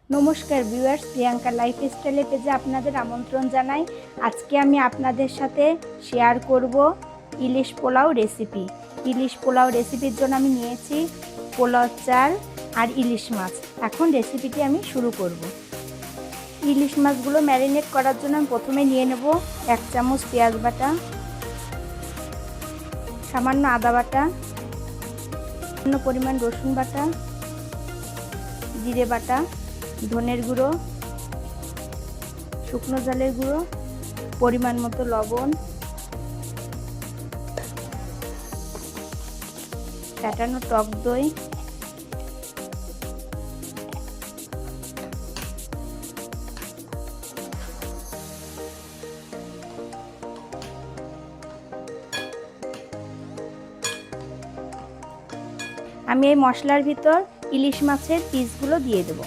নমস্কার ভিউয়ার্স, প্রিয়াঙ্কা লাইফস্টাইলে পেজে আপনাদের আমন্ত্রণ জানাই। আজকে আমি আপনাদের সাথে শেয়ার করব ইলিশ পোলাও রেসিপি। ইলিশ পোলাও রেসিপির জন্য আমি নিয়েছি পোলাও চাল আর ইলিশ মাছ। এখন রেসিপিটি আমি শুরু করব। ইলিশ মাছগুলো ম্যারিনেট করার জন্য আমি প্রথমে নিয়ে নেব 1 চামচ পেঁয়াজ বাটা, সামান্য আদা বাটা, সামান্য পরিমাণ রসুন বাটা, জিরে বাটা, ধনের গুঁড়ো, শুকনো ঝালের গুঁড়ো, পরিমাণ মতো লবণ, ফ্যাটানো টক দই, আমি এই মশলার ভিতর ইলিশ মাছের পিসগুলো দিয়ে দেব।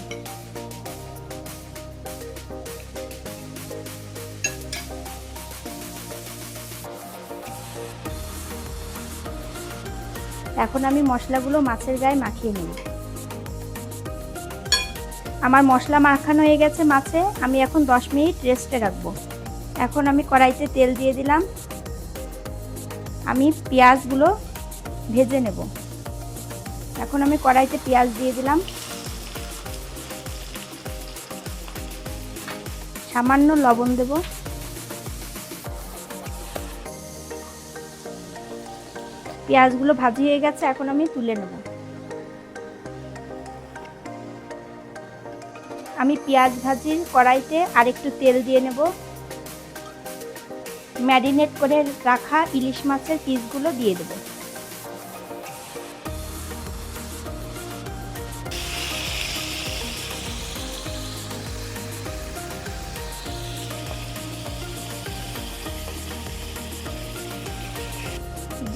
এখন আমি মশলাগুলো মাছের গায়ে মাখিয়ে নেব। আমার মশলা মাখানো হয়ে গেছে মাছে, আমি এখন 10 মিনিট রেস্টে রাখবো। এখন আমি কড়াইতে তেল দিয়ে দিলাম। আমি পেঁয়াজগুলো ভেজে নেব। এখন আমি কড়াইতে পেঁয়াজ দিয়ে দিলাম, সামান্য লবণ দেব, পেঁয়াজগুলো ভাজি হয়ে গেছে, এখন আমি তুলে নেব। আমি পেঁয়াজ ভাজির কড়াইতে আরেকটু তেল দিয়ে নেব। ম্যারিনেট করে রাখা ইলিশ মাছের পিসগুলো দিয়ে দেব।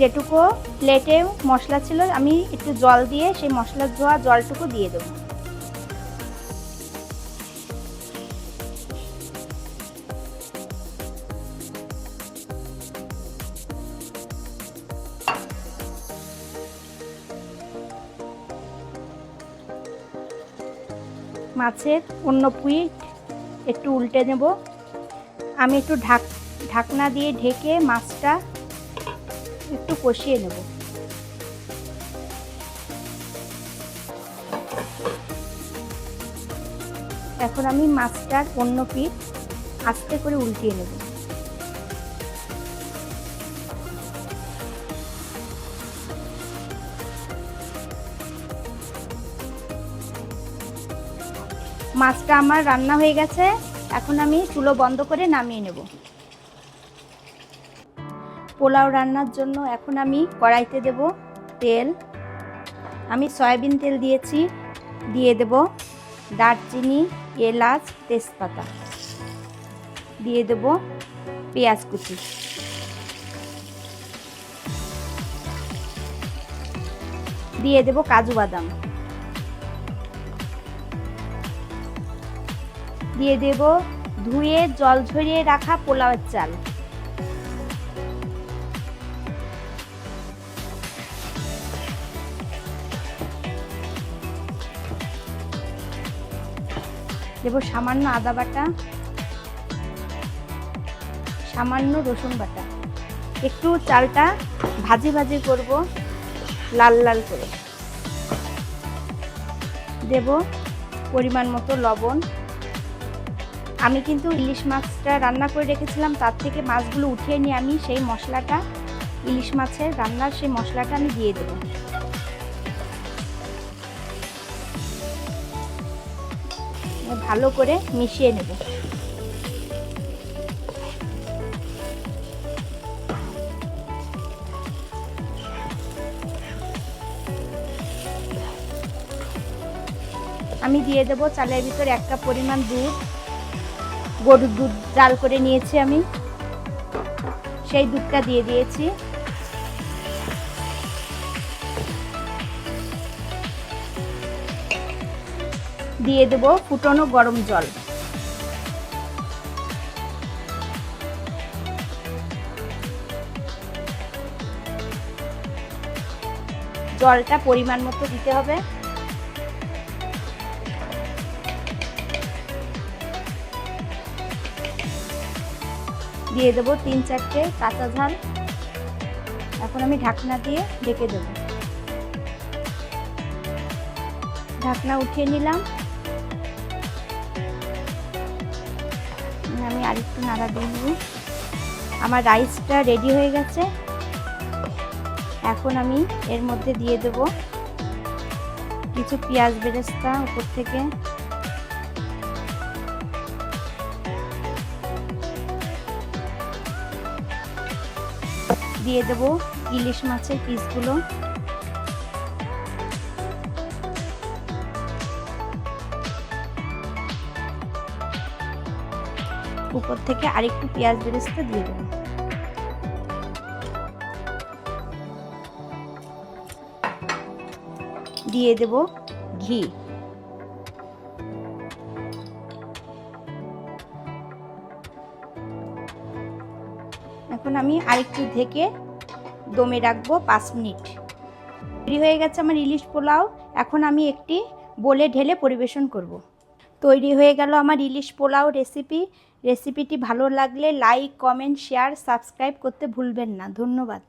যেটুকু প্লেটে মশলা ছিল আমি একটু জল দিয়ে সেই মশলা ধোয়া জলটুকু দিয়ে দেব। মাছের অন্য পিঠ একটু উল্টে নেব। আমি একটু ঢাকনা দিয়ে ঢেকে মাছটা একটু কষিয়ে নেব। এখন আমি মাছটার অন্য পিঠ আস্তে করে উল্টিয়ে নেব। মাছটা আমার রান্না হয়ে গেছে, এখন আমি চুলো বন্ধ করে নামিয়ে নেব। পোলাও রান্নার জন্য এখন আমি কড়াইতে দেব তেল। আমি সয়াবিন তেল দিয়েছি, দিয়ে দেব দারচিনি, এলাচ, তেজপাতা, দিয়ে দেব পেঁয়াজ কুচি, দিয়ে দেব কাজু বাদাম, দিয়ে দেব ধুয়ে জল ঝরিয়ে রাখা পোলাওয়ের চাল, দেব সামান্য আদা বাটা, সামান্য রসুন বাটা। একটু চালটা ভাজি ভাজি করব, লাল লাল করে। দেব পরিমাণ মতো লবণ। আমি কিন্তু ইলিশ মাছটা রান্না করে রেখেছিলাম, তার থেকে মাছগুলো উঠিয়ে নিয়ে আমি সেই মশলাটা, ইলিশ মাছের রান্নার সেই মশলাটা আমি দিয়ে দেব। ভালো করে মিশিয়ে নেব। আমি দিয়ে দেব চালের ভিতর 1 কাপ পরিমাণ দুধ। গরুর দুধ জাল করে নিয়েছি আমি, সেই দুধটা দিয়ে দিয়েছি। দিয়ে দেব ফুটনো গরম জল। জলটা পরিমাণ মতো দিতে হবে। দিয়ে দেবো 3-4টে কাঁচা ঝাল। এখন আমি ঢাকনা দিয়ে ঢেকে দেবো। ঢাকনা উঠিয়ে নিলাম। আমি আরেকটু নাড়া দিয়ে নেব। আমার রাইসটা রেডি হয়ে গেছে। এখন আমি এর মধ্যে দিয়ে দেব কিছু পেঁয়াজ বেরেস্তা উপর থেকে। দিয়ে দেব ইলিশ মাছের পিসগুলো। উপর থেকে আরেকটু পেঁয়াজ বেরেস্তা দিয়ে দেব। দিয়ে দেব ঘি। এখন আমি আরেকটু ঢেকে দমে রাখবো 5 মিনিট। তৈরি হয়ে গেছে আমার ইলিশ পোলাও। এখন আমি একটি বোলে ঢেলে পরিবেশন করব। তৈরি হয়ে গেল আমার ইলিশ পোলাও রেসিপি। রেসিপিটি ভালো লাগলে লাইক, কমেন্ট, শেয়ার, সাবস্ক্রাইব করতে ভুলবেন না। ধন্যবাদ।